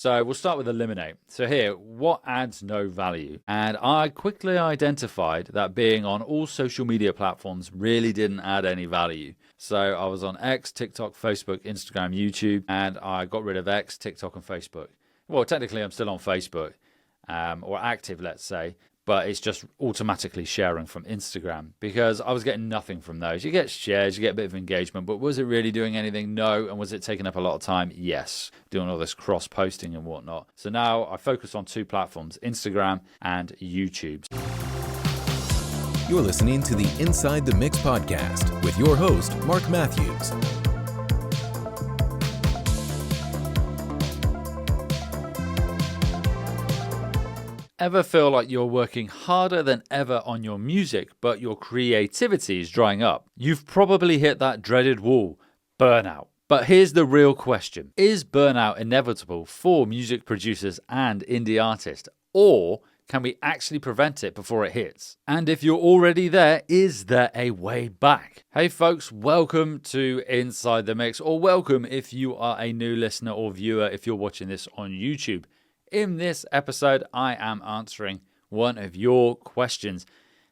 So we'll start with eliminate. So here, what adds no value? And I quickly identified that being on all social media platforms really didn't add any value. So I was on X, TikTok, Facebook, Instagram, YouTube, and I got rid of X, TikTok, and Facebook. Well, technically I'm still on Facebook, or active, let's say, but it's just automatically sharing from Instagram because I was getting nothing from those. You get shares, you get a bit of engagement, but was it really doing anything? No. And was it taking up a lot of time? Yes. Doing all this cross-posting and whatnot. So now I focus on two platforms, Instagram and YouTube. You're listening to the Inside the Mix podcast with your host, Mark Matthews. Ever feel like you're working harder than ever on your music, but your creativity is drying up? You've probably hit that dreaded wall, burnout. But here's the real question. Is burnout inevitable for music producers and indie artists? Or can we actually prevent it before it hits? And if you're already there, is there a way back? Hey folks, welcome to Inside the Mix, or welcome if you are a new listener or viewer if you're watching this on YouTube. In this episode, I am answering one of your questions.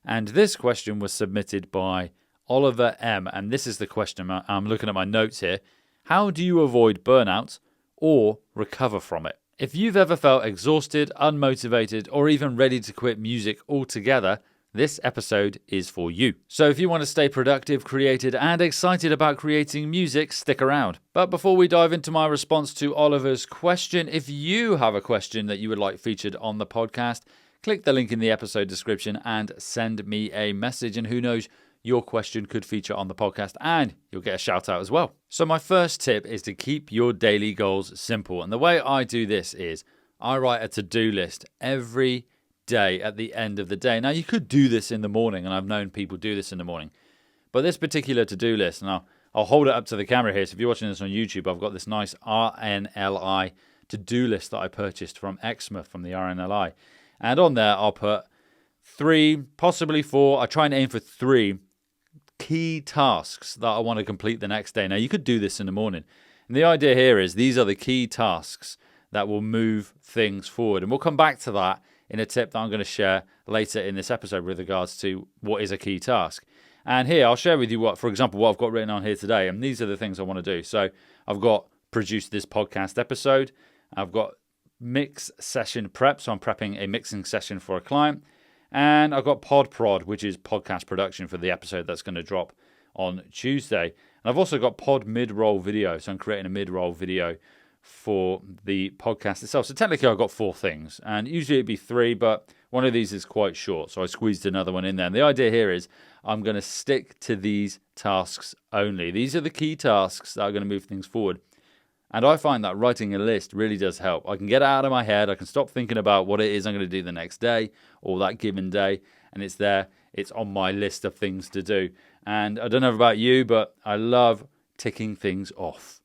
And this question was submitted by Oliver M. And this is the question. I'm looking at my notes here. How do you avoid burnout or recover from it? If you've ever felt exhausted, unmotivated, or even ready to quit music altogether, this episode is for you. So if you want to stay productive, creative, and excited about creating music, stick around. But before we dive into my response to Oliver's question, if you have a question that you would like featured on the podcast, click the link in the episode description and send me a message. And who knows, your question could feature on the podcast and you'll get a shout out as well. So my first tip is to keep your daily goals simple. And the way I do this is I write a to-do list every day at the end of the day. Now you could do this in the morning, and I've known people do this in the morning, but this particular to-do list, and I'll hold it up to the camera here, so if you're watching this on YouTube, I've got this nice RNLI to-do list that I purchased from Exmouth from the RNLI, and on there I'll put 3, possibly 4, I try and aim for 3 key tasks that I want to complete the next day. Now you could do this in the morning, and the idea here is these are the key tasks that will move things forward, and we'll come back to that in a tip that I'm going to share later in this episode with regards to what is a key task. And here, I'll share with you what, for example, what I've got written on here today. And these are the things I want to do. So I've got produced this podcast episode. I've got mix session prep. So I'm prepping a mixing session for a client. And I've got pod prod, which is podcast production for the episode that's going to drop on Tuesday. And I've also got pod mid-roll video. So I'm creating a mid-roll video for the podcast itself. So technically I've got 4 things, and usually it'd be 3, but one of these is quite short, so I squeezed another one in there. And the idea here is I'm going to stick to these tasks only. These are the key tasks that are going to move things forward. And I find that writing a list really does help. I can get it out of my head. I can stop thinking about what it is I'm going to do the next day or that given day, and it's there. It's on my list of things to do. And I don't know about you, but I love ticking things off.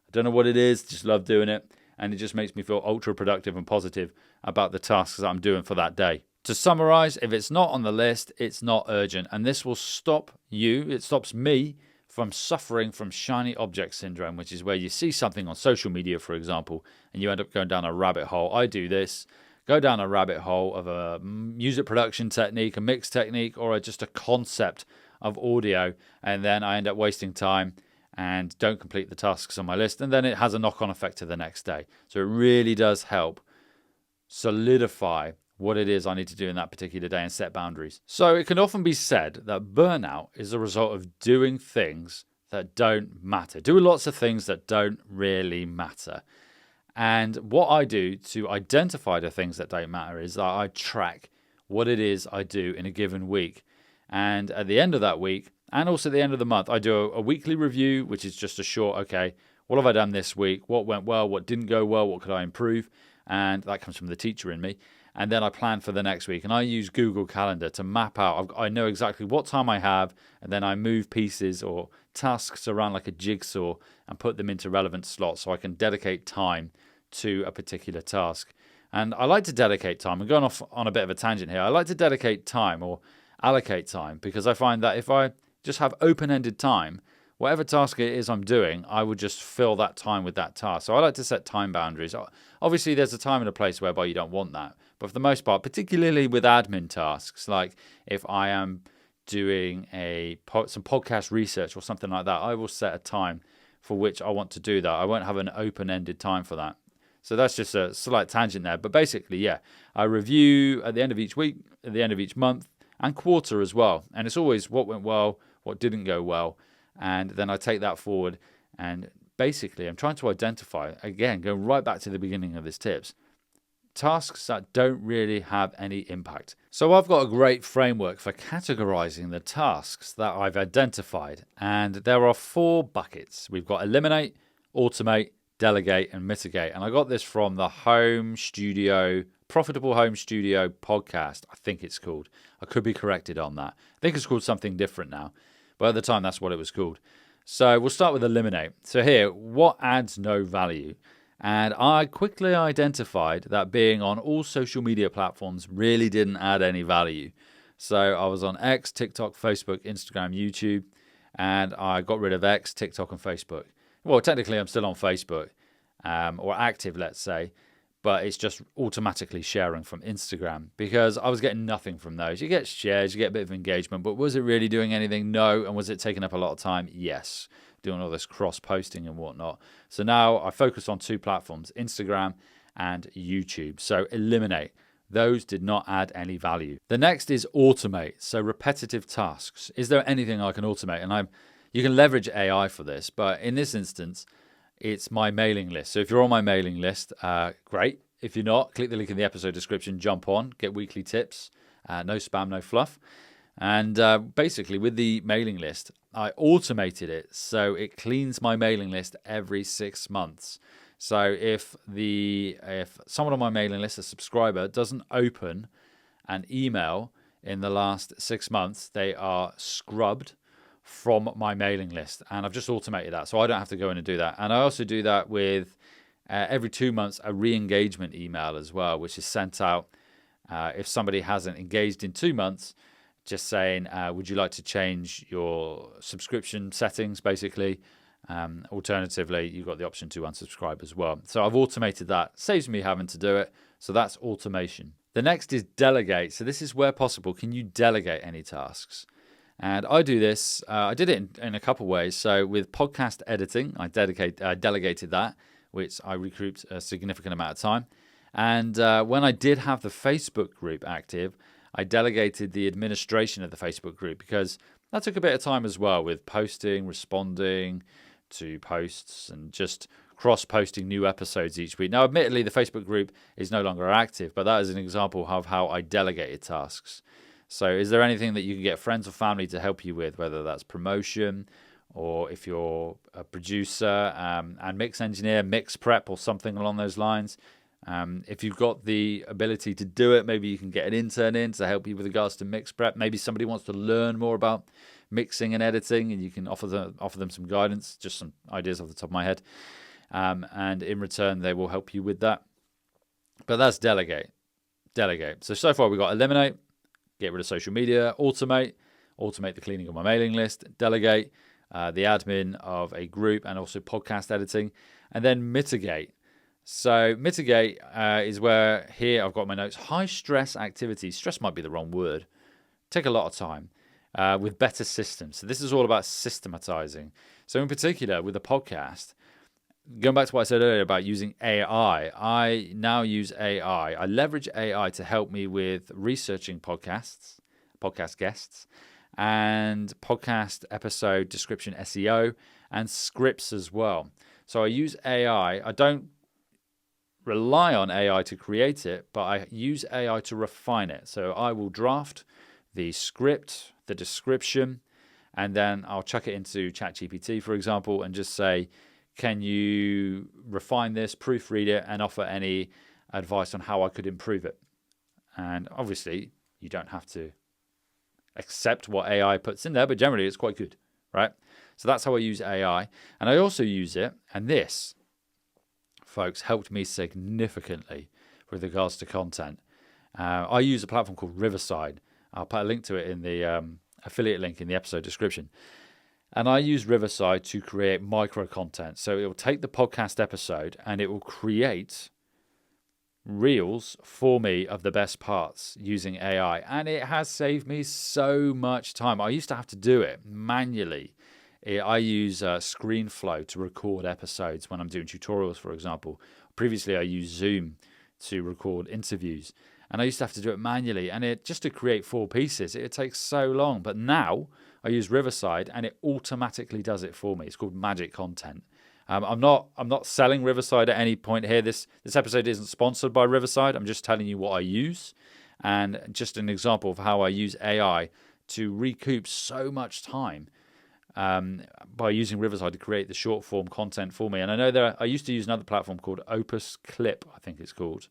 I don't know what it is, just love doing it, and it just makes me feel ultra productive and positive about the tasks that I'm doing for that day. To summarize, if it's not on the list, it's not urgent, and this will stop you, it stops me from suffering from shiny object syndrome, which is where you see something on social media, for example, and you end up going down a rabbit hole. I do this, go down a rabbit hole of a music production technique, a mix technique, or just a concept of audio, and then I end up wasting time and don't complete the tasks on my list, and then it has a knock-on effect to the next day. So it really does help solidify what it is I need to do in that particular day and set boundaries. So it can often be said that burnout is a result of doing things that don't matter. Doing lots of things that don't really matter. And what I do to identify the things that don't matter is that I track what it is I do in a given week. And at the end of that week, and also at the end of the month, I do a weekly review, which is just a short, okay, what have I done this week? What went well? What didn't go well? What could I improve? And that comes from the teacher in me. And then I plan for the next week. And I use Google Calendar to map out. I know exactly what time I have. And then I move pieces or tasks around like a jigsaw and put them into relevant slots so I can dedicate time to a particular task. And I like to dedicate time. I'm going off on a bit of a tangent here. I like to dedicate time or allocate time because I find that if I just have open-ended time, whatever task it is I'm doing, I would just fill that time with that task. So I like to set time boundaries. Obviously, there's a time and a place whereby you don't want that. But for the most part, particularly with admin tasks, like if I am doing some podcast research or something like that, I will set a time for which I want to do that. I won't have an open-ended time for that. So that's just a slight tangent there. But basically, yeah, I review at the end of each week, at the end of each month, and quarter as well. And it's always what went well, what didn't go well. And then I take that forward. And basically, I'm trying to identify, again, going right back to the beginning of this tips, tasks that don't really have any impact. So I've got a great framework for categorizing the tasks that I've identified. And there are 4 buckets. We've got eliminate, automate, delegate, and mitigate. And I got this from the Profitable Home Studio podcast, I think it's called. I could be corrected on that. I think it's called something different now. But at the time, that's what it was called. So we'll start with eliminate. So here, what adds no value? And I quickly identified that being on all social media platforms really didn't add any value. So I was on X, TikTok, Facebook, Instagram, YouTube, and I got rid of X, TikTok, and Facebook. Well, technically, I'm still on Facebook, or active, let's say, but it's just automatically sharing from Instagram because I was getting nothing from those. You get shares, you get a bit of engagement, but was it really doing anything? No. And was it taking up a lot of time? Yes. Doing all this cross-posting and whatnot. So now I focus on 2 platforms, Instagram and YouTube. So eliminate. Those did not add any value. The next is automate. So repetitive tasks. Is there anything I can automate? And you can leverage AI for this, but in this instance, it's my mailing list. So if you're on my mailing list, great. If you're not, click the link in the episode description, jump on, get weekly tips, no spam, no fluff. And basically with the mailing list, I automated it so it cleans my mailing list every 6 months. So if someone on my mailing list, a subscriber, doesn't open an email in the last 6 months, they are scrubbed from my mailing list. And I've just automated that, so I don't have to go in and do that. And I also do that with every 2 months a re-engagement email as well, which is sent out if somebody hasn't engaged in 2 months, just saying, would you like to change your subscription settings, basically. Alternatively, you've got the option to unsubscribe as well. So I've automated that. Saves me having to do it. So that's automation. The next is delegate. So this is where possible. Can you delegate any tasks? And I do this. I did it in a couple of ways. So with podcast editing, I delegated that, which I recouped a significant amount of time. And when I did have the Facebook group active, I delegated the administration of the Facebook group because that took a bit of time as well with posting, responding to posts, and just cross-posting new episodes each week. Now, admittedly, the Facebook group is no longer active, but that is an example of how I delegated tasks. So is there anything that you can get friends or family to help you with, whether that's promotion or if you're a producer and mix engineer, mix prep or something along those lines? If you've got the ability to do it, maybe you can get an intern in to help you with regards to mix prep. Maybe somebody wants to learn more about mixing and editing, and you can offer them some guidance, just some ideas off the top of my head. And in return, they will help you with that. But that's delegate. So far we've got eliminate, get rid of social media, automate the cleaning of my mailing list, delegate, the admin of a group, and also podcast editing, and then mitigate. So mitigate is where here I've got my notes. High stress activities. Stress might be the wrong word. Take a lot of time with better systems. So this is all about systematizing. So in particular with the podcast, going back to what I said earlier about using AI, I now use AI. I leverage AI to help me with researching podcast guests, and podcast episode description SEO, and scripts as well. So I use AI. I don't rely on AI to create it, but I use AI to refine it. So I will draft the script, the description, and then I'll chuck it into ChatGPT, for example, and just say, can you refine this, proofread it, and offer any advice on how I could improve it? And obviously, you don't have to accept what AI puts in there, but generally it's quite good, right? So that's how I use AI. And I also use it, and this, folks, helped me significantly with regards to content. I use a platform called Riverside. I'll put a link to it in the affiliate link in the episode description. And I use Riverside to create micro content. So it will take the podcast episode and it will create reels for me of the best parts using AI. And it has saved me so much time. I used to have to do it manually. I use ScreenFlow to record episodes when I'm doing tutorials, for example. Previously, I used Zoom to record interviews. And I used to have to do it manually. And just to create 4 pieces, it takes so long. But now I use Riverside and it automatically does it for me. It's called Magic Content. I'm not selling Riverside at any point here. This episode isn't sponsored by Riverside. I'm just telling you what I use, and just an example of how I use AI to recoup so much time by using Riverside to create the short form content for me. And I know I used to use another platform called Opus Clip, I think it's called.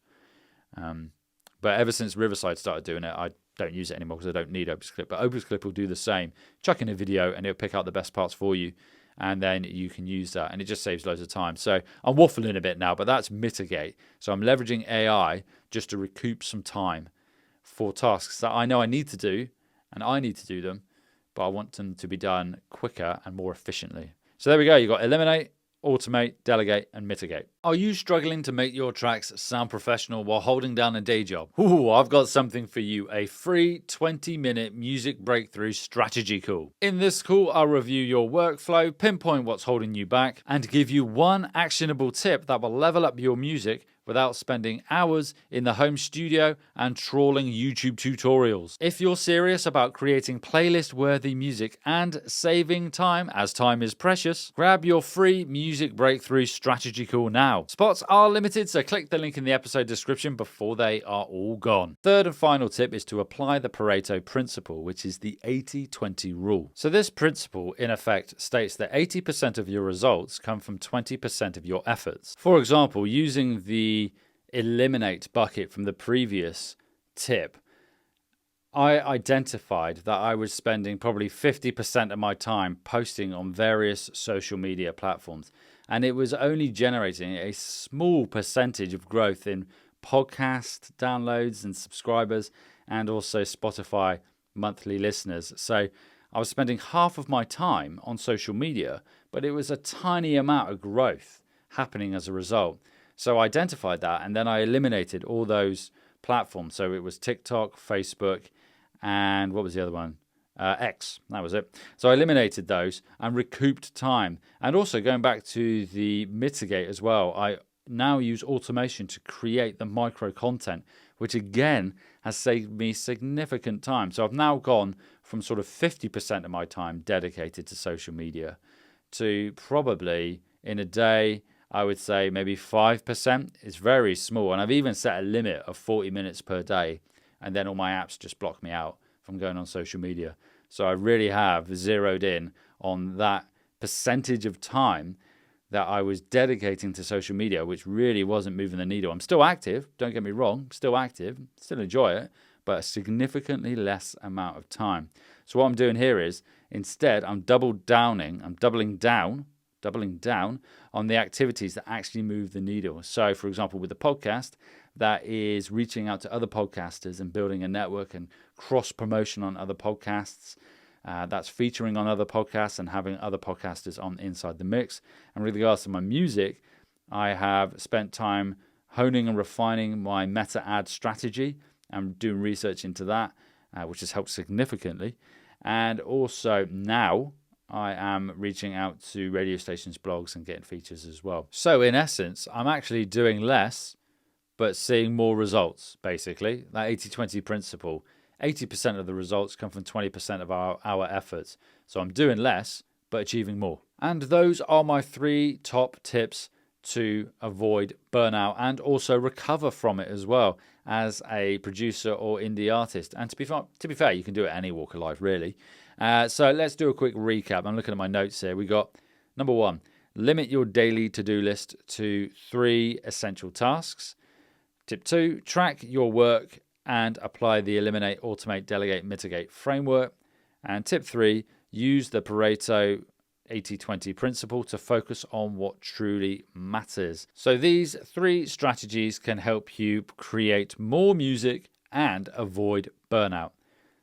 But ever since Riverside started doing it, I don't use it anymore because I don't need Opus Clip. But Opus Clip will do the same. Chuck in a video and it'll pick out the best parts for you. And then you can use that. And it just saves loads of time. So I'm waffling a bit now, but that's mitigate. So I'm leveraging AI just to recoup some time for tasks that I know I need to do. And I need to do them. But I want them to be done quicker and more efficiently. So there we go. You've got eliminate, automate, delegate, and mitigate. Are you struggling to make your tracks sound professional while holding down a day job? Ooh, I've got something for you, a free 20-minute music breakthrough strategy call. In this call, I'll review your workflow, pinpoint what's holding you back, and give you one actionable tip that will level up your music without spending hours in the home studio and trawling YouTube tutorials. If you're serious about creating playlist-worthy music and saving time, as time is precious, grab your free music breakthrough strategy call now. Spots are limited, so click the link in the episode description before they are all gone. Third and final tip is to apply the Pareto principle, which is the 80-20 rule. So this principle, in effect, states that 80% of your results come from 20% of your efforts. For example, using the eliminate bucket from the previous tip, I identified that I was spending probably 50% of my time posting on various social media platforms, and it was only generating a small percentage of growth in podcast downloads and subscribers, and also Spotify monthly listeners. So I was spending half of my time on social media, but it was a tiny amount of growth happening as a result. So I identified that, and then I eliminated all those platforms. So it was TikTok, Facebook, and what was the other one? X. That was it. So I eliminated those and recouped time. And also going back to the mitigate as well, I now use automation to create the micro content, which again has saved me significant time. So I've now gone from sort of 50% of my time dedicated to social media to probably in a day, I would say maybe 5%. It's very small. And I've even set a limit of 40 minutes per day. And then all my apps just block me out from going on social media. So I really have zeroed in on that percentage of time that I was dedicating to social media, which really wasn't moving the needle. I'm still active. Don't get me wrong. Still active. Still enjoy it. But a significantly less amount of time. So what I'm doing here is instead I'm doubling down on the activities that actually move the needle. So, for example, with the podcast, that is reaching out to other podcasters and building a network and cross-promotion on other podcasts. That's featuring on other podcasts and having other podcasters on Inside the Mix. And with regards to my music, I have spent time honing and refining my meta ad strategy and doing research into that, which has helped significantly. And also now I am reaching out to radio stations, blogs, and getting features as well. So in essence, I'm actually doing less, but seeing more results, basically. That 80-20 principle, 80% of the results come from 20% of our efforts. So I'm doing less, but achieving more. And those are my 3 top tips to avoid burnout and also recover from it as well as a producer or indie artist. And to be fair, you can do it any walk of life, really. So let's do a quick recap. I'm looking at my notes here. We got number 1, limit your daily to-do list to 3 essential tasks. Tip 2, track your work and apply the eliminate, automate, delegate, mitigate framework. And tip 3, use the Pareto 80-20 principle to focus on what truly matters. So these 3 strategies can help you create more music and avoid burnout.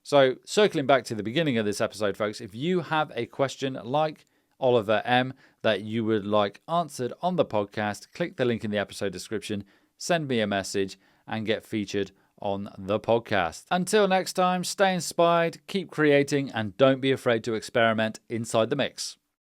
So circling back to the beginning of this episode, folks, if you have a question like Oliver M that you would like answered on the podcast, click the link in the episode description, send me a message, and get featured on the podcast. Until next time, stay inspired, keep creating, and don't be afraid to experiment inside the mix.